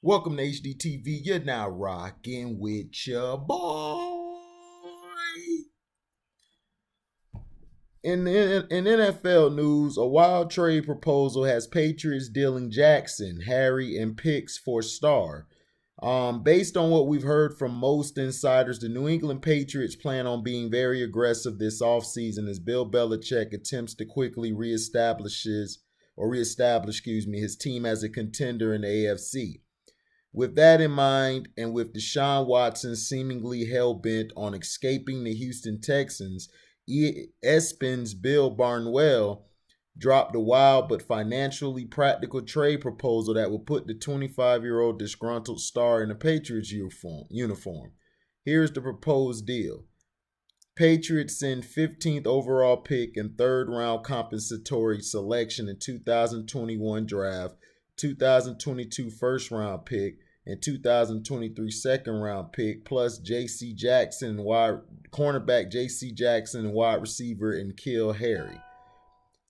Welcome to HDTV. You're now rocking with your boy. In NFL news, a wild trade proposal has Patriots dealing Jackson, Harry, and picks for star. Based on what we've heard from most insiders, the New England Patriots plan on being very aggressive this offseason as Bill Belichick attempts to quickly reestablish his team as a contender in the AFC. With that in mind, and with Deshaun Watson seemingly hell bent on escaping the Houston Texans, ESPN's Bill Barnwell dropped a wild but financially practical trade proposal that would put the 25-year-old disgruntled star in a Patriots uniform. Here's the proposed deal. Patriots send 15th overall pick and third round compensatory selection in 2021 draft, 2022 first round pick, and 2023 second round pick, plus cornerback J.C. Jackson and wide receiver N'Keal Harry.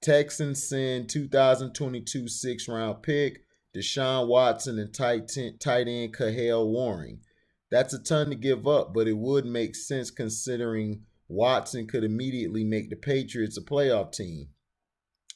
Texans send 2022 sixth round pick, Deshaun Watson, and tight end Kahale Warring. That's a ton to give up, but it would make sense considering Watson could immediately make the Patriots a playoff team.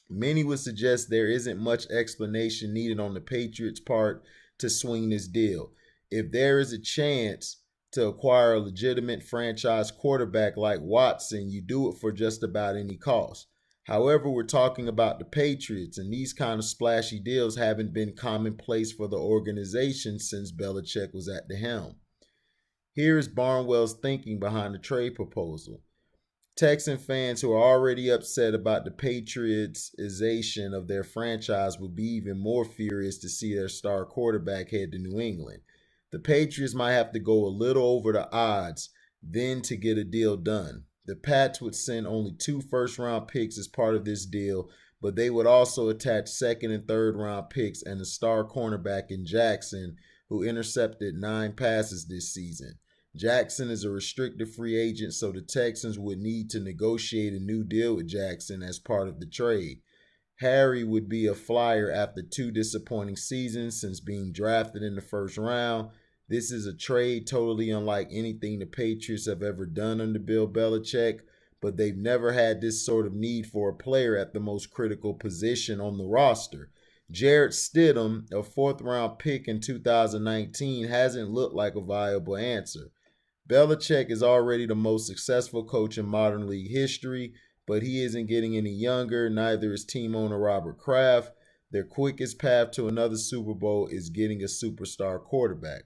Many would suggest there isn't much explanation needed on the Patriots' part to swing this deal. If there is a chance to acquire a legitimate franchise quarterback like Watson, you do it for just about any cost. However, we're talking about the Patriots, and these kind of splashy deals haven't been commonplace for the organization since Belichick was at the helm. Here is Barnwell's thinking behind the trade proposal. Texan fans who are already upset about the Patriotsization of their franchise will be even more furious to see their star quarterback head to New England. The Patriots might have to go a little over the odds then to get a deal done. The Pats would send only 2 first-round picks as part of this deal, but they would also attach second and third round picks and a star cornerback in Jackson, who intercepted 9 passes this season. Jackson is a restricted free agent, so the Texans would need to negotiate a new deal with Jackson as part of the trade. Harry would be a flyer after 2 disappointing seasons since being drafted in the first round. This is a trade totally unlike anything the Patriots have ever done under Bill Belichick, but they've never had this sort of need for a player at the most critical position on the roster. Jarrett Stidham, a 4th-round pick in 2019, hasn't looked like a viable answer. Belichick is already the most successful coach in modern league history, but he isn't getting any younger, neither is team owner Robert Kraft. Their quickest path to another Super Bowl is getting a superstar quarterback.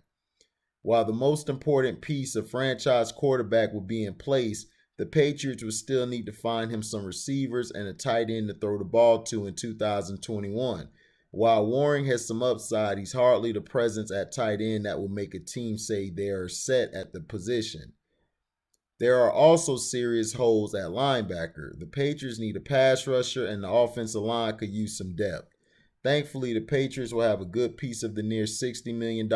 While the most important piece of franchise quarterback will be in place, the Patriots will still need to find him some receivers and a tight end to throw the ball to in 2021. While Warring has some upside, he's hardly the presence at tight end that will make a team say they are set at the position. There are also serious holes at linebacker. The Patriots need a pass rusher, and the offensive line could use some depth. Thankfully, the Patriots will have a good piece of the near $60 million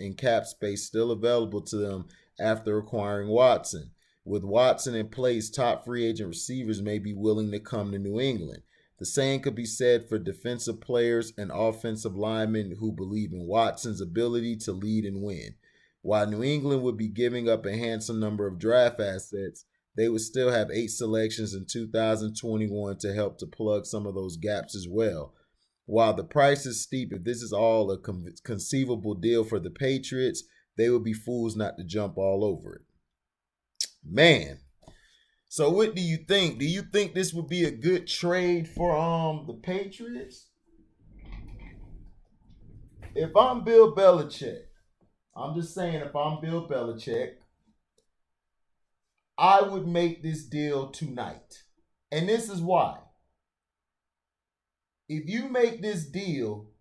in cap space still available to them after acquiring Watson. With Watson in place, top free agent receivers may be willing to come to New England. The same could be said for defensive players and offensive linemen who believe in Watson's ability to lead and win. While New England would be giving up a handsome number of draft assets, they would still have 8 selections in 2021 to help to plug some of those gaps as well. While the price is steep, if this is all a conceivable deal for the Patriots, they would be fools not to jump all over it. Man. So what do you think? Do you think this would be a good trade for the Patriots? If I'm Bill Belichick, I'm just saying if I'm Bill Belichick, I would make this deal tonight. And this is why. If you make this deal,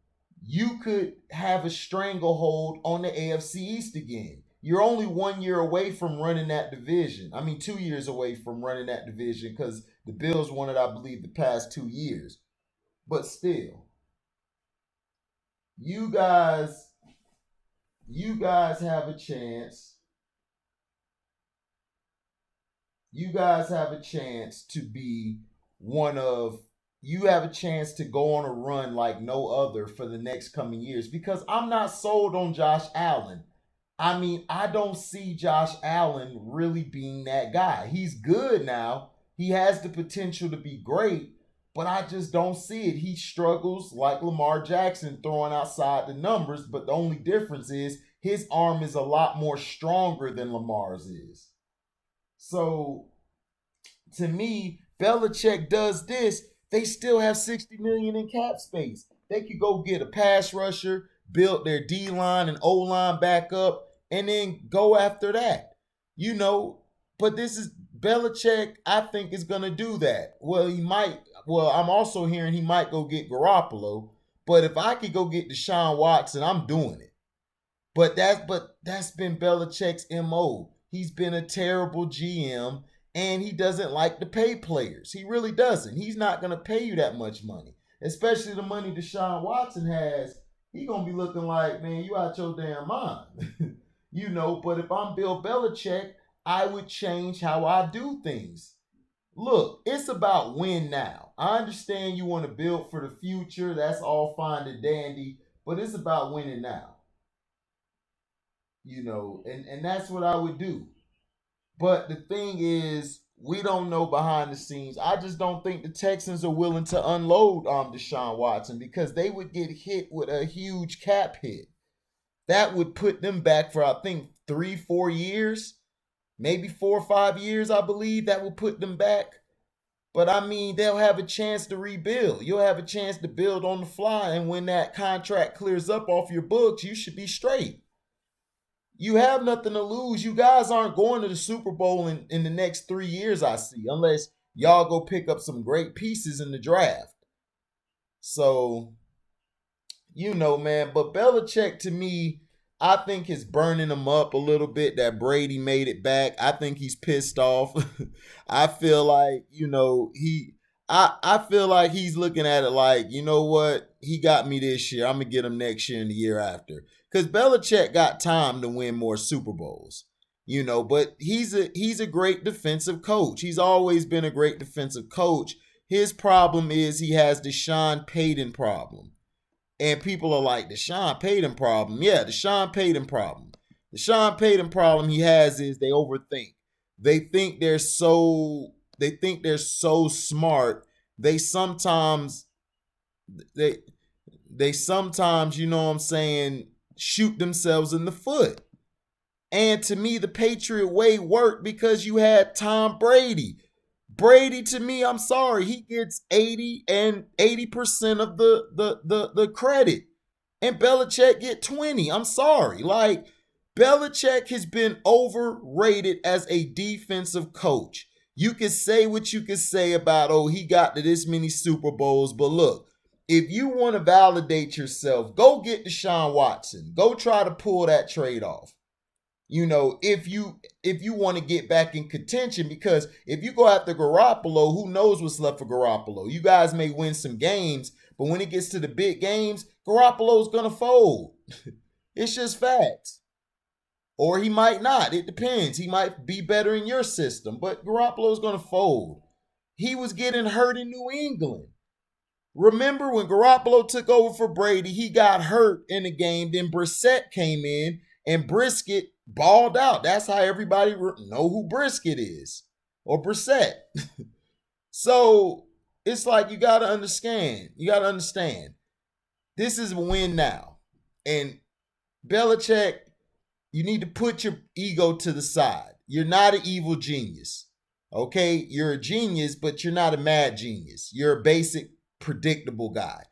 you could have a stranglehold on the AFC East again. You're only 1 year away from running that division. 2 years away from running that division because the Bills won it, I believe, the past 2 years. But still, you guys have a chance. You guys have a chance to be one of, you have a chance to go on a run like no other for the next coming years, because I'm not sold on Josh Allen. I mean, I don't see Josh Allen really being that guy. He's good now. He has the potential to be great, but I just don't see it. He struggles like Lamar Jackson throwing outside the numbers, but the only difference is his arm is a lot more stronger than Lamar's is. So to me, Belichick does this. They still have $60 million in cap space. They could go get a pass rusher, build their D line and O line back up, and then go after that. You know, but this is Belichick, I think, is gonna do that. Well, he might. Well, I'm also hearing he might go get Garoppolo. But if I could go get Deshaun Watson, I'm doing it. But that's been Belichick's MO. He's been a terrible GM, and he doesn't like to pay players. He really doesn't. He's not going to pay you that much money, especially the money Deshaun Watson has. He's going to be looking like, man, you out your damn mind. But if I'm Bill Belichick, I would change how I do things. Look, it's about win now. I understand you want to build for the future. That's all fine and dandy, but it's about winning now. And that's what I would do. But the thing is, we don't know behind the scenes. I just don't think the Texans are willing to unload Deshaun Watson, because they would get hit with a huge cap hit. That would put them back for, I think, 3-4 years, maybe 4 or 5 years, I believe. That would put them back. But I mean, they'll have a chance to rebuild. You'll have a chance to build on the fly. And when that contract clears up off your books, you should be straight. You have nothing to lose. You guys aren't going to the Super Bowl in the next 3 years, I see, unless y'all go pick up some great pieces in the draft. So, man. But Belichick, to me, I think is burning him up a little bit that Brady made it back. I think he's pissed off. I feel like, I feel like he's looking at it like, you know what? He got me this year. I'm going to get him next year and the year after. Because Belichick got time to win more Super Bowls. But he's a great defensive coach. He's always been a great defensive coach. His problem is he has the Sean Payton problem. And people are like, the Sean Payton problem. Yeah, the Sean Payton problem. The Sean Payton problem he has is they overthink. They think they're so smart. They sometimes, you know what I'm saying, shoot themselves in the foot. And to me, the Patriot way worked because you had Tom Brady. Brady, to me, I'm sorry, he gets 80% of the credit. And Belichick get 20. I'm sorry. Like, Belichick has been overrated as a defensive coach. You can say what you can say about, he got to this many Super Bowls, but look, if you want to validate yourself, go get Deshaun Watson. Go try to pull that trade off. If you want to get back in contention, because if you go after Garoppolo, who knows what's left for Garoppolo? You guys may win some games, but when it gets to the big games, Garoppolo's going to fold. It's just facts. Or he might not. It depends. He might be better in your system, but Garoppolo's going to fold. He was getting hurt in New England. Remember when Garoppolo took over for Brady, he got hurt in the game. Then Brissett came in and Brisket balled out. That's how everybody know who Brisket is, or Brissett. So it's like you got to understand. This is a win now. And Belichick, you need to put your ego to the side. You're not an evil genius. Okay? You're a genius, but you're not a mad genius. You're a basic, predictable guy.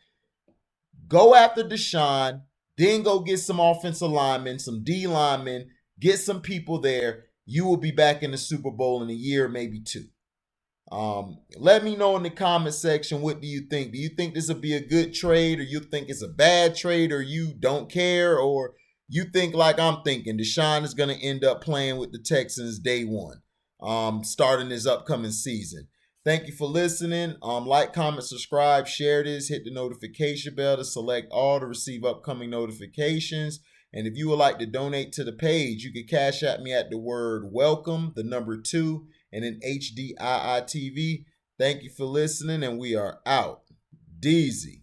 Go after Deshaun, then go get some offensive linemen, some D linemen, get some people there. You will be back in the Super Bowl in a year, maybe two. Let me know in the comment section, what do you think? Do you think this will be a good trade, or you think it's a bad trade, or you don't care, or you think like I'm thinking, Deshaun is going to end up playing with the Texans day one, starting this upcoming season? Thank you for listening. Like, comment, subscribe, share this, hit the notification bell to select all to receive upcoming notifications. And if you would like to donate to the page, you can cash at me at the word welcome, the number 2, and then HDIITV. Thank you for listening, and we are out. Deezy.